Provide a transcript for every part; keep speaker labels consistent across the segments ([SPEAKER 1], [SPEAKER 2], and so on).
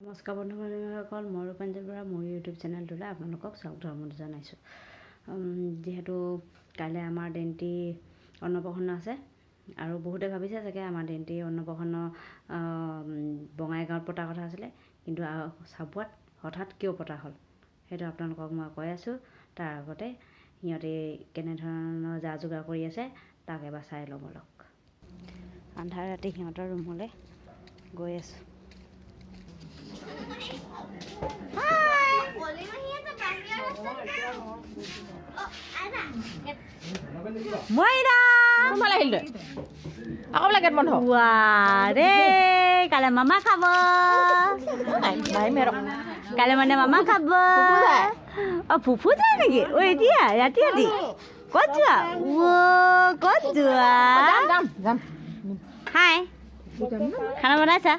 [SPEAKER 1] নমস্কাৰ বন্ধুসকল, মই ৰূপাঞ্জলিৰ পৰা মোৰ ইউটিউব চেনেলটোলৈ আপোনালোকক স্বাগতম জনাইছোঁ। যিহেতু কাইলৈ আমাৰ দেইণ্টি অন্নপ্ৰসন্ন আছে আৰু বহুতে ভাবিছে চাগে আমাৰ দেইণ্টি অন্নপ্ৰসন্ন বঙাইগাঁৱত পতাৰ কথা আছিলে, কিন্তু চাবুৱাত হঠাৎ কিয় পতা হ'ল সেইটো আপোনালোকক মই কৈ আছোঁ। তাৰ আগতে সিহঁতে কেনেধৰণৰ যা যোগাৰ কৰি আছে তাক এবাৰ চাই ল'ব লওক। আন্ধাৰ ৰাতি সিহঁতৰ ৰুমলৈ গৈ আছোঁ। কালে মামা খাব, কালে মানে মামা খাব। ফুফু যায় নেকি? এতিয়া ৰাতি ৰাতি ক'ত যোৱা? ক'ত যোৱা? হাই, খানা বনাইছা?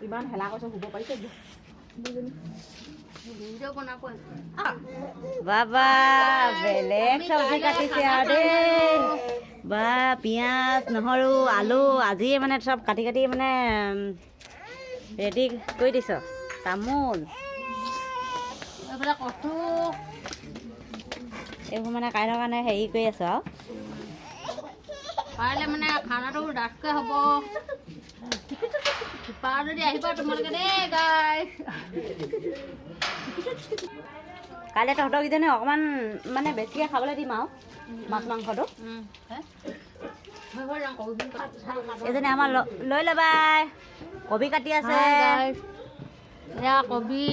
[SPEAKER 1] ইমান হেলা কৈছে শুব পাৰিছে। বাবা বেলেগ চব্জি কাটিছে আৰু দেই। বা পিঁয়াজ, নহৰু, আলু আজি মানে চব কাটি কাটি মানে ৰেডি কৰি দিছ। তামোল এইবোৰ মানে কাইলৈৰ কাৰণে হেৰি কৰি আছো আৰু
[SPEAKER 2] কাইলৈ মানে খানাটো ডাঠকৈ হ'ব। পাৰ যদি আহিবা তোমালোকে দেই গাইছ।
[SPEAKER 1] কাইলৈ তহঁতক কিজনী অকণমান মানে বেছিকৈ খাবলৈ দিম আৰু মাছ মাংসটো। এজনী আমাৰ লৈ ল'বা। কবি কাটি আছে,
[SPEAKER 2] এয়া কবি,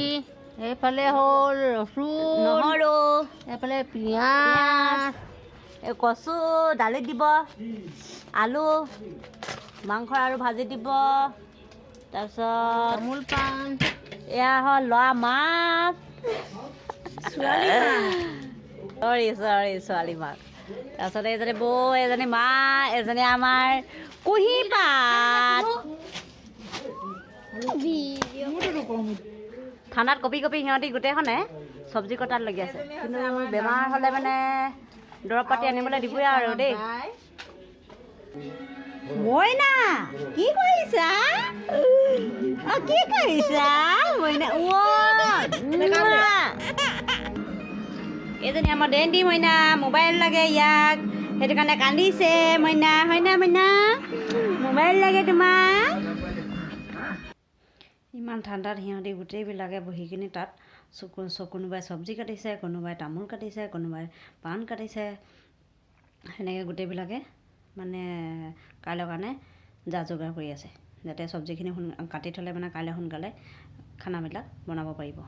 [SPEAKER 2] এইফালে হ'ল ৰচুন,
[SPEAKER 1] নহৰু,
[SPEAKER 2] এইফালে পিঁয়াজ,
[SPEAKER 1] কচু দালিত দিব, আলু মাংস আৰু ভাজি দিব। তাৰপিছত
[SPEAKER 2] তামোল পাণ,
[SPEAKER 1] এয়া হ'ল ল'ৰা মাক, ছোৱালী মাক। তাৰপিছত এইজনী বৌ, এজনী মা, এজনী আমাৰ কুঁহি পাত। ঠাণ্ডাত কপি কপি সিহঁতি গোটেইখনে চব্জি কটাত লাগি আছে, কিন্তু বেমাৰ হ'লে মানে দৰৱ পাতি আনিবলৈ দিবই আৰু দেই। মইনা কি কৰিছা? কি কৰিছা মইনা? এইজনী আমাৰ দেইণ্টি মইনা, মোবাইল লাগে ইয়াক, সেইটো কাৰণে কান্দিছে মইনা। হয়না মইনা? মোবাইল লাগে তোমাক? ইমান ঠাণ্ডাত সিহঁতি গোটেইবিলাকে বহি কিনি তাত কোনোবাই চব্জি কাটিছে, কোনোবাই তামোল কাটিছে, কোনোবাই পাণ কাটিছে। সেনেকৈ গোটেইবিলাকে মানে কাইলৈৰ কাৰণে যা যোগাৰ কৰি আছে, যাতে চব্জিখিনি কাটি থ'লে মানে কাইলৈ সোনকালে খানাবিলাক বনাব পাৰিব।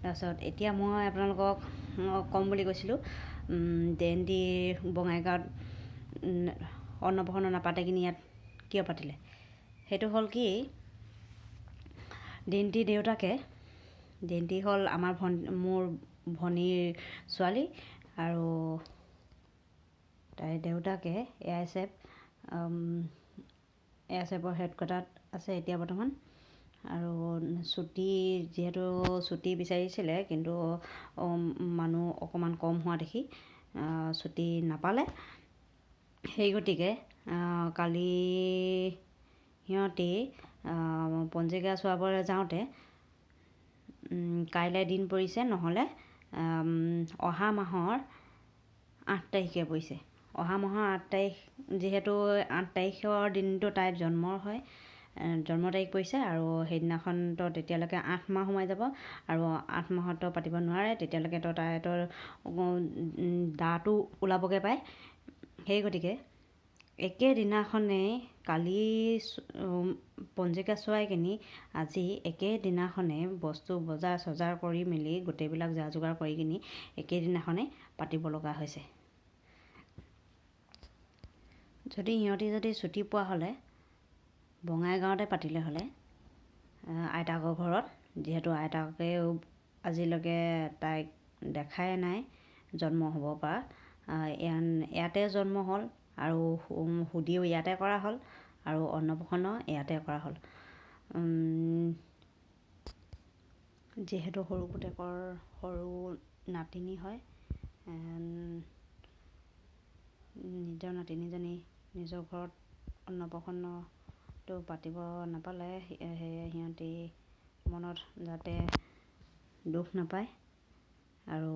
[SPEAKER 1] তাৰপিছত এতিয়া মই আপোনালোকক ক'ম বুলি কৈছিলোঁ, দেইণ্টি বঙাইগাঁৱত অন্নপ্ৰসন্ন নাপাতে কিনি ইয়াত কিয় পাতিলে। সেইটো হ'ল কি, দেইণ্টি দেউতাকে, দেইণ্টি হ'ল আমাৰ মোৰ ভনীৰ ছোৱালী, আৰু তাইৰ দেউতাকে এয়াৰচেফৰ হেডকোৱাৰ্টাৰত আছে এতিয়া বৰ্তমান। আৰু যিহেতু ছুটি বিচাৰিছিলে, কিন্তু মানুহ অকণমান কম হোৱা দেখি ছুটি নাপালে। সেই গতিকে কালি সিহঁতি পঞ্জিকা চোৱাবলৈ যাওঁতে কাইলৈ দিন পৰিছে, নহ'লে অহা মাহৰ 8 তাৰিখে পৰিছে। অহা মাহৰ 8 তাৰিখ, যিহেতু 8 তাৰিখৰ দিনটো তাইৰ জন্মৰ হয়, জন্ম তাৰিখ পৰিছে, আৰু সেইদিনাখনতো তেতিয়ালৈকে 8 মাহ সোমাই যাব, আৰু 8 মাহতো পাতিব নোৱাৰে, তেতিয়ালৈকেতো তাইৰ দাটো ওলাবগৈ পায়। সেই গতিকে একেদিনাখনেই কালি পঞ্জিকা চোৱাই কিনি আজি একেদিনাখনে বস্তু বজাৰ চজাৰ কৰি মেলি গোটেইবিলাক যা যোগাৰ কৰি কিনি একেদিনাখনে পাতিব লগা হৈছে। সিহঁতি ছুটি পোৱা হ'লে বঙাইগাঁৱতে পাতিলে হ'লে, আইতাকৰ ঘৰত, যিহেতু আইতাকেও আজিলৈকে তাইক দেখাই নাই জন্ম হ'ব পৰা। ইয়াতে জন্ম হ'ল, আৰু সুদিও ইয়াতে কৰা হ'ল, আৰু অন্নপ্ৰসন্ন ইয়াতে কৰা হ'ল। যিহেতু সৰু পুতেকৰ সৰু নাতিনী হয়, নিজৰ নাতিনীজনী নিজৰ ঘৰত অন্নপ্ৰসন্ন তো পাতিব নাপালে সেয়ে সিহঁতি মনত যাতে দুখ নাপায় আৰু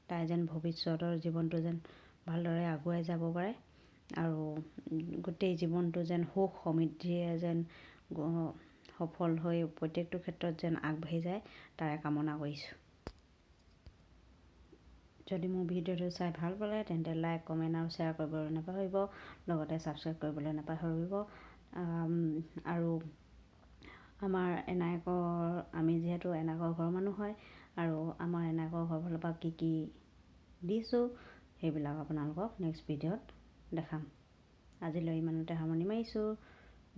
[SPEAKER 1] তাই যেন ভৱিষ্যতৰ জীৱনটো যেন ভালদৰে আগুৱাই যাব পাৰে আৰু গোটেই জীৱনটো যেন সুখ সমৃদ্ধিয়ে যেন সফল হৈ প্ৰত্যেকটো ক্ষেত্ৰত যেন আগবাঢ়ি যায় তাৰে কামনা কৰিছোঁ। যদি মোৰ ভিডিঅ'টো চাই ভাল পালে তেন্তে লাইক কমেণ্ট আৰু শ্বেয়াৰ কৰিবলৈ নাপাহৰিব, লগতে ছাবস্ক্ৰাইব কৰিবলৈ নাপাহৰিব। আৰু আমাৰ আমি যিহেতু এনাকৰ ঘৰৰ মানুহ হয় আৰু আমাৰ এনাকৰ ঘৰৰ ফালৰ পৰা কি দিছোঁ সেইবিলাক আপোনালোকক নেক্সট ভিডিঅ'ত দেখাম। আজিলৈ ইমানতে সামৰণি মাৰিছোঁ।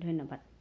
[SPEAKER 1] ধন্যবাদ।